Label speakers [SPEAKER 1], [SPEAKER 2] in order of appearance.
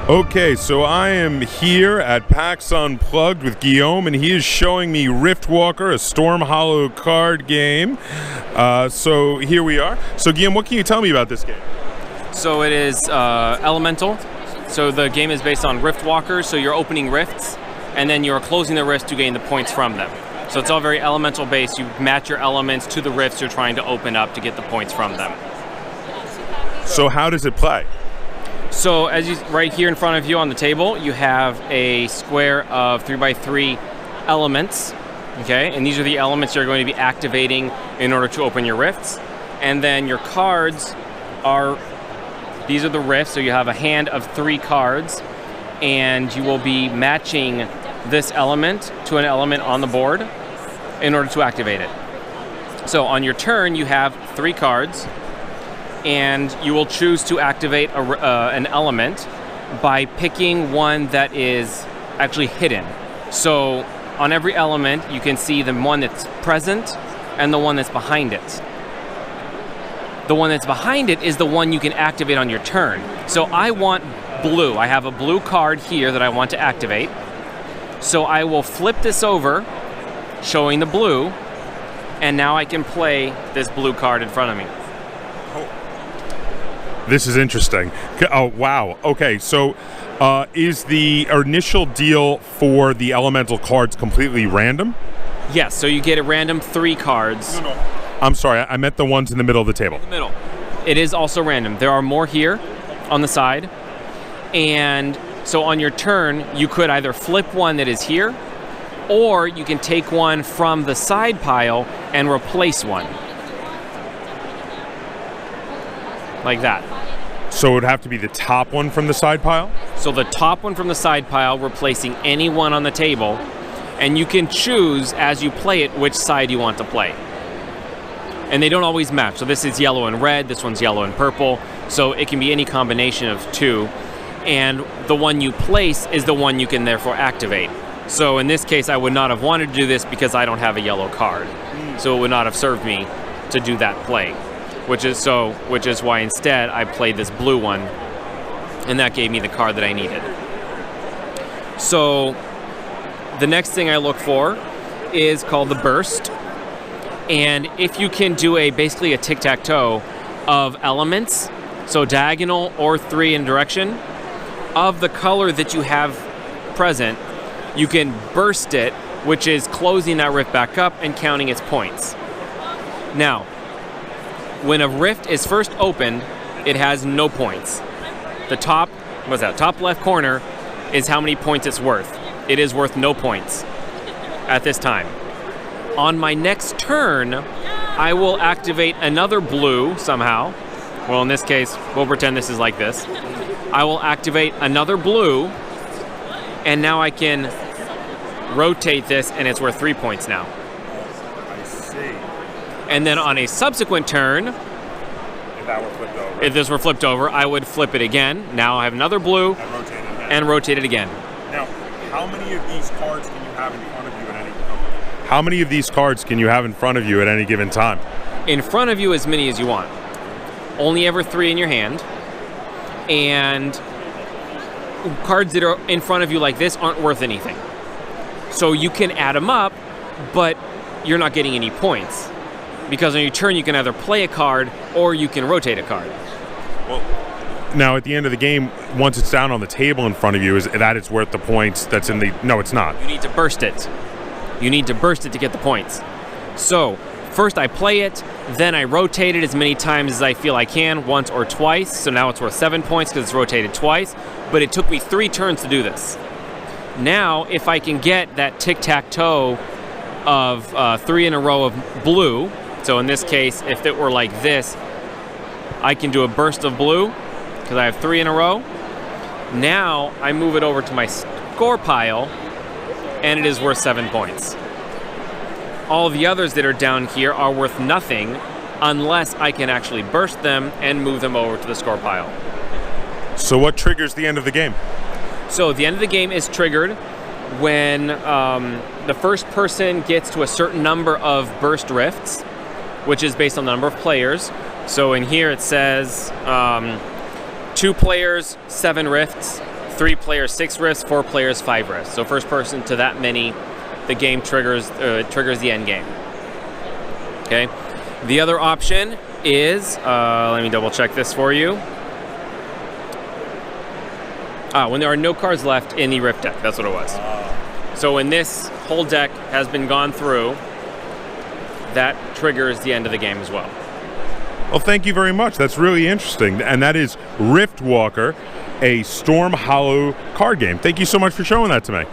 [SPEAKER 1] Okay, so I am here at PAX Unplugged with Guillaume, and he is showing me Riftwalker, a Storm Hollow card game. So here we are. So Guillaume, what can you tell me about this game?
[SPEAKER 2] So it is elemental. So the game is based on Riftwalkers, so you're opening rifts, and then you're closing the rifts to gain the points from them. So it's all very elemental based. You match your elements to the rifts you're trying to open up to get the points from them.
[SPEAKER 1] So how does it play?
[SPEAKER 2] So as you right here in front of you on the table, you have a square of 3x3 elements, okay? And these are the elements you're going to be activating in order to open your rifts. And then your cards are, these are the rifts, so you have a hand of 3 cards, and you will be matching this element to an element on the board in order to activate it. So on your turn, you have 3 cards, and you will choose to activate an element by picking one that is actually hidden. So on every element, you can see the one that's present and the one that's behind it. The one that's behind it is the one you can activate on your turn. So I want blue. I have a blue card here that I want to activate. So I will flip this over, showing the blue, and now I can play this blue card in front of me.
[SPEAKER 1] This is interesting. Oh, wow. Okay, so is the initial deal for the elemental cards completely random?
[SPEAKER 2] Yes, so you get a random 3 cards.
[SPEAKER 1] No. I'm sorry, I meant the ones in the middle of the table.
[SPEAKER 2] In the middle. It is also random. There are more here on the side. And so on your turn, you could either flip one that is here, or you can take one from the side pile and replace one. Like that.
[SPEAKER 1] So it would have to be the top one from the side pile?
[SPEAKER 2] So the top one from the side pile replacing any one on the table, and you can choose as you play it which side you want to play. And they don't always match. So this is yellow and red, this one's yellow and purple, so it can be any combination of 2. And the one you place is the one you can therefore activate. So in this case, I would not have wanted to do this because I don't have a yellow card. So it would not have served me to do that play. Which is why instead I played this blue one, and that gave me the card that I needed. So the next thing I look for is called the burst, and if you can do basically a tic-tac-toe of elements, so diagonal or 3 in direction, of the color that you have present, you can burst it, which is closing that rift back up and counting its points. Now, when a rift is first opened, it has no points. The top left corner is how many points it's worth. It is worth no points at this time. On my next turn, I will activate another blue somehow. Well, in this case, we'll pretend this is like this. I will activate another blue, and now I can rotate this, and it's worth 3 points now. And then on a subsequent turn, if this were flipped over, I would flip it again. Now I have another blue and rotate it again.
[SPEAKER 1] Now, how many of these cards can you have in front of you at any time? How many of these cards can you have in front of you at any given time?
[SPEAKER 2] In front of you, as many as you want. Only ever 3 in your hand. And cards that are in front of you like this aren't worth anything. So you can add them up, but you're not getting any points. Because on your turn, you can either play a card or you can rotate a card.
[SPEAKER 1] Well, now at the end of the game, once it's down on the table in front of you, is that it's worth the points that's in the... No, it's not.
[SPEAKER 2] You need to burst it. You need to burst it to get the points. So, first I play it, then I rotate it as many times as I feel I can, once or twice. So now it's worth 7 points because it's rotated twice. But it took me 3 turns to do this. Now, if I can get that tic-tac-toe of 3 in a row of blue... So in this case, if it were like this, I can do a burst of blue because I have 3 in a row. Now I move it over to my score pile, and it is worth 7 points. All the others that are down here are worth nothing unless I can actually burst them and move them over to the score pile.
[SPEAKER 1] So what triggers the end of the game?
[SPEAKER 2] So the end of the game is triggered when the first person gets to a certain number of burst rifts, which is based on the number of players. So in here it says 2 players, 7 rifts, 3 players 6 rifts, 4 players 5 rifts. So first person to that many, the game triggers the end game. Okay. The other option is, let me double check this for you. When there are no cards left in the rift deck, that's what it was. So when this whole deck has been gone through, that triggers the end of the game as well.
[SPEAKER 1] Well, thank you very much. That's really interesting. And that is Riftwalker, a Storm Hollow card game. Thank you so much for showing that to me.